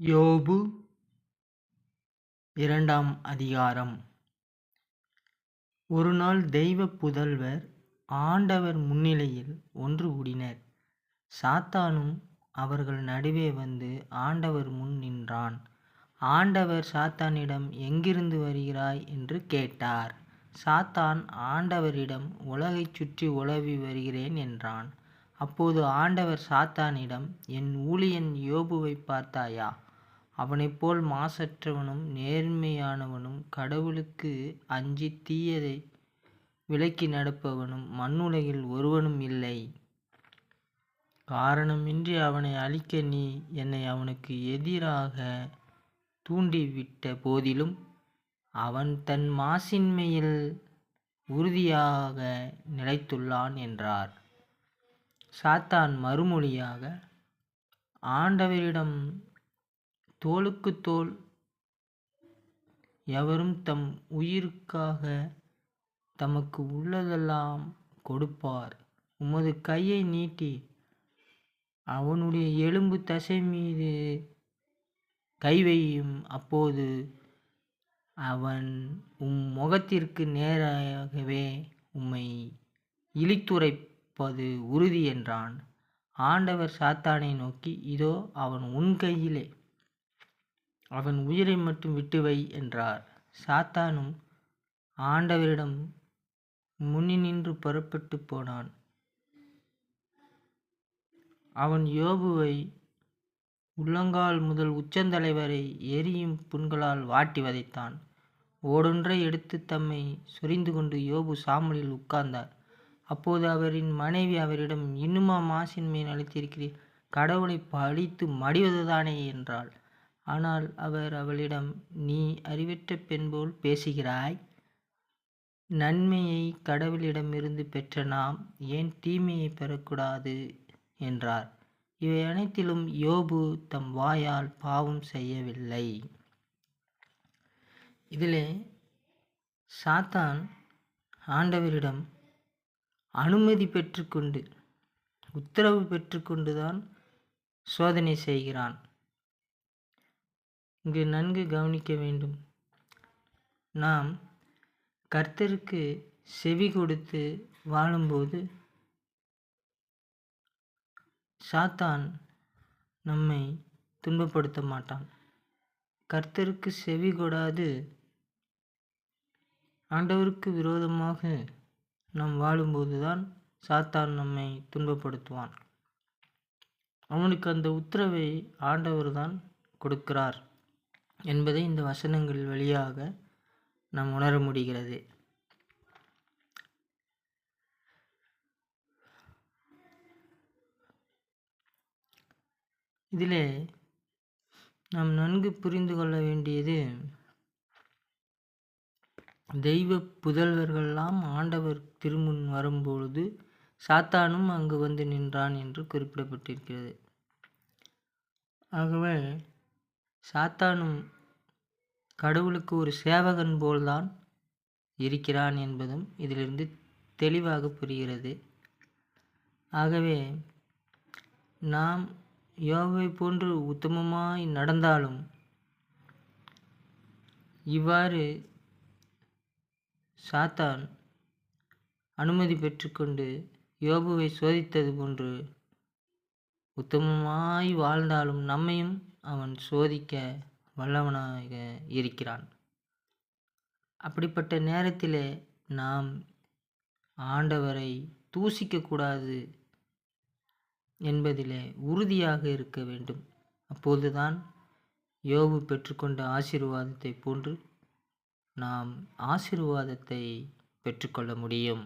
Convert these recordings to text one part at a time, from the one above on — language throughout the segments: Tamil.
யோபு 2ஆம் அதிகாரம். ஒருநாள் தெய்வப் புதல்வர் ஆண்டவர் முன்னிலையில் ஒன்று கூடினர். சாத்தானும் அவர்கள் நடுவே வந்து ஆண்டவர் முன் நின்றான். ஆண்டவர் சாத்தானிடம், எங்கிருந்து வருகிறாய் என்று கேட்டார். சாத்தான் ஆண்டவரிடம், உலகைச் சுற்றி உலவி வருகிறேன் என்றான். அப்போது ஆண்டவர் சாத்தானிடம், என் ஊழியன் யோபுவைப் பார்த்தாயா? அவனைப்போல் மாசற்றவனும் நேர்மையானவனும் கடவுளுக்கு அஞ்சித் தீயதை விலக்கி நடப்பவனும் மண்ணுலகில் ஒருவனும் இல்லை. காரணமின்றி அவனை அழிக்க நீ என்னை அவனுக்கு எதிராக தூண்டிவிட்ட போதிலும் அவன் தன் மாசின்மையில் உறுதியாக நிலைத்துள்ளான் என்றார். சாத்தான் மறுமொழியாக ஆண்டவரிடம், தோளுக்குத் தோள் எவரும் தம் உயிருக்காக தமக்கு உள்ளதெல்லாம் கொடுப்பார். உமது கையை நீட்டி அவனுடைய எலும்பு தசை மீது கை வையும். அப்போது அவன் முகத்திற்கு நேராகவே உம்மை இழித்துரைப்பது உறுதி என்றான். ஆண்டவர் சாத்தானை நோக்கி, இதோ அவன் உன் கையிலே, அவன் உயிரை மட்டும் விட்டுவை என்றார். சாத்தானும் ஆண்டவரிடம் முன்னின்று புறப்பட்டு போனான். அவன் யோபுவை உள்ளங்கால் முதல் உச்சந்தலை வரை எரியும் புண்களால் வாட்டி வதைத்தான். ஓடொன்றை எடுத்து தம்மை சொரிந்து கொண்டு யோபு சாம்பலில் உட்கார்ந்தார். அப்போது அவரின் மனைவி அவரிடம், இன்னுமா மாசின்மையை அளித்திருக்கிறீர்? கடவுளை பழித்து மடிவதுதானே என்றாள். ஆனால் அவர் அவளிடம், நீ அறிவற்ற பெண் போல் பேசுகிறாய். நன்மையை கடவுளிடமிருந்து பெற்ற நாம் ஏன் தீமையை பெறக்கூடாது என்றார். இவை அனைத்திலும் யோபு தம் வாயால் பாவம் செய்யவில்லை. இதிலே சாத்தான் ஆண்டவரிடம் அனுமதி பெற்றுக்கொண்டு, உத்தரவு பெற்றுக்கொண்டுதான் சோதனை செய்கிறான். இங்கு நன்கு கவனிக்க வேண்டும். நாம் கர்த்தருக்கு செவி கொடுத்து வாழும்போது சாத்தான் நம்மை துன்பப்படுத்த மாட்டான். கர்த்தருக்கு செவி கொடாது ஆண்டவருக்கு விரோதமாக நாம் வாழும்போதுதான் சாத்தான் நம்மை துன்பப்படுத்துவான். அவனுக்கு அந்த உத்தரவை ஆண்டவர் தான் கொடுக்கிறார் என்பதை இந்த வசனங்கள் வழியாக நாம் உணர முடிகிறது. இதிலே நாம் நன்கு புரிந்து கொள்ள வேண்டியது, தெய்வ புதல்வர்களெல்லாம் ஆண்டவர் திருமுன் வரும்பொழுது சாத்தானும் அங்கு வந்து நின்றான் என்று குறிப்பிடப்பட்டிருக்கிறது. ஆகவே சாத்தானும் கடவுளுக்கு ஒரு சேவகன் போல்தான் இருக்கிறான் என்பதும் இதிலிருந்து தெளிவாக புரிகிறது. ஆகவே நாம் யோபுவை போன்று உத்தமமாய் நடந்தாலும் இவ்வாறு சாத்தான் அனுமதி பெற்றுக்கொண்டு யோபுவை சோதித்தது போன்று உத்தமமாய் வாழ்ந்தாலும் நம்மையும் அவன் சோதிக்க வல்லவனாக இருக்கிறான். அப்படிப்பட்ட நேரத்திலே நாம் ஆண்டவரை தூசிக்கக்கூடாது என்பதிலே உறுதியாக இருக்க வேண்டும். அப்போதுதான் யோபு பெற்றுக்கொண்ட ஆசீர்வாதத்தை போன்று நாம் ஆசீர்வாதத்தை பெற்றுக்கொள்ள முடியும்.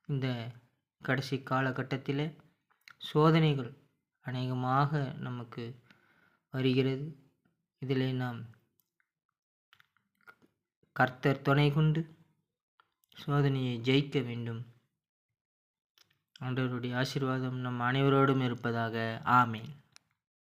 இந்த கடைசி காலகட்டத்தில் சோதனைகள் அநேகமாக நமக்கு வருகிறது. இதிலே நாம் கர்த்தர் துணை கொண்டு சோதனையை ஜெயிக்க வேண்டும். ஆண்டவருடைய ஆசீர்வாதம் நம் அனைவரோடும் இருப்பதாக. ஆமேன்.